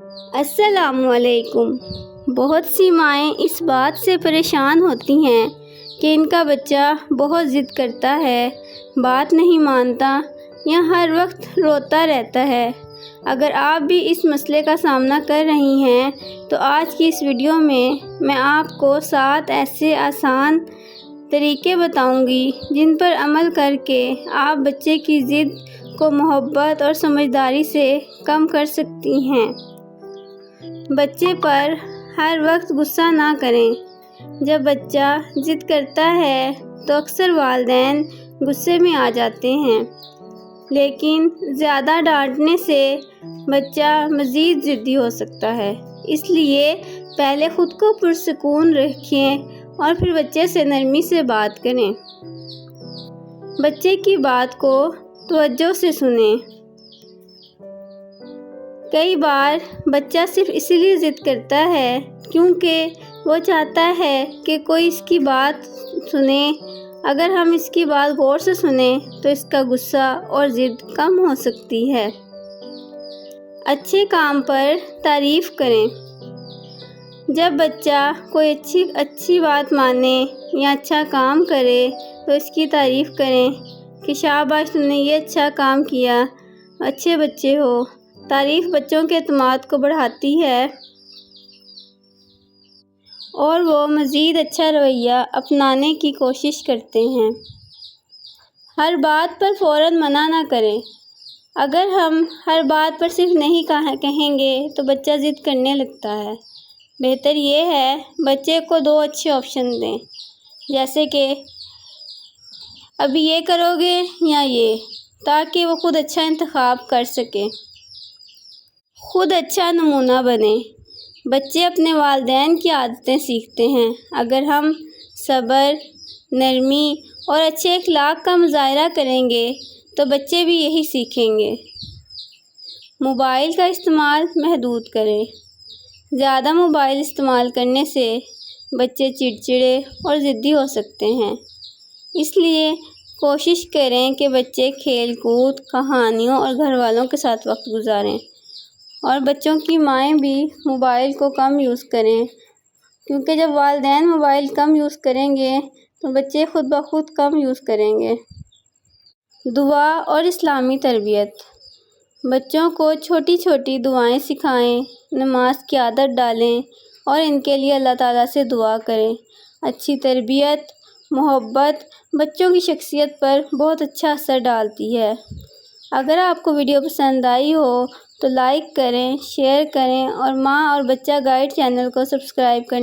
السلام علیکم۔ بہت سی مائیں اس بات سے پریشان ہوتی ہیں کہ ان کا بچہ بہت ضد کرتا ہے، بات نہیں مانتا یا ہر وقت روتا رہتا ہے۔ اگر آپ بھی اس مسئلے کا سامنا کر رہی ہیں تو آج کی اس ویڈیو میں آپ کو 7 ایسے آسان طریقے بتاؤں گی جن پر عمل کر کے آپ بچے کی ضد کو محبت اور سمجھداری سے کم کر سکتی ہیں۔ بچے پر ہر وقت غصہ نہ کریں۔ جب بچہ ضد کرتا ہے تو اکثر والدین غصے میں آ جاتے ہیں، لیکن زیادہ ڈانٹنے سے بچہ مزید ضدی ہو سکتا ہے۔ اس لیے پہلے خود کو پرسکون رکھیں اور پھر بچے سے نرمی سے بات کریں۔ بچے کی بات کو توجہ سے سنیں۔ کئی بار بچہ صرف اسی لیے ضد کرتا ہے کیونکہ وہ چاہتا ہے کہ کوئی اس کی بات سنے۔ اگر ہم اس کی بات غور سے سنیں تو اس کا غصہ اور ضد کم ہو سکتی ہے۔ اچھے کام پر تعریف کریں۔ جب بچہ کوئی اچھی بات مانے یا اچھا کام کرے تو اس کی تعریف کریں کہ شاباش تم نے یہ اچھا کام کیا، اچھے بچے ہو۔ تعریف بچوں کے اعتماد کو بڑھاتی ہے اور وہ مزید اچھا رویہ اپنانے کی کوشش کرتے ہیں۔ ہر بات پر فوراً منع نہ کریں۔ اگر ہم ہر بات پر صرف نہیں کہیں گے تو بچہ ضد کرنے لگتا ہے۔ بہتر یہ ہے بچے کو 2 اچھے آپشن دیں، جیسے کہ ابھی یہ کرو گے یا یہ، تاکہ وہ خود اچھا انتخاب کر سکے۔ خود اچھا نمونہ بنیں۔ بچے اپنے والدین کی عادتیں سیکھتے ہیں۔ اگر ہم صبر، نرمی اور اچھے اخلاق کا مظاہرہ کریں گے تو بچے بھی یہی سیکھیں گے۔ موبائل کا استعمال محدود کریں۔ زیادہ موبائل استعمال کرنے سے بچے چڑچڑے اور ضدی ہو سکتے ہیں۔ اس لیے کوشش کریں کہ بچے کھیل کود، کہانیوں اور گھر والوں کے ساتھ وقت گزاریں، اور بچوں کی مائیں بھی موبائل کو کم یوز کریں، کیونکہ جب والدین موبائل کم یوز کریں گے تو بچے خود بخود کم یوز کریں گے۔ دعا اور اسلامی تربیت۔ بچوں کو چھوٹی چھوٹی دعائیں سکھائیں، نماز کی عادت ڈالیں اور ان کے لیے اللہ تعالیٰ سے دعا کریں۔ اچھی تربیت، محبت بچوں کی شخصیت پر بہت اچھا اثر ڈالتی ہے۔ اگر آپ کو ویڈیو پسند آئی ہو تو لائک کریں، شیئر کریں اور ماں اور بچہ گائیڈ چینل کو سبسکرائب کریں۔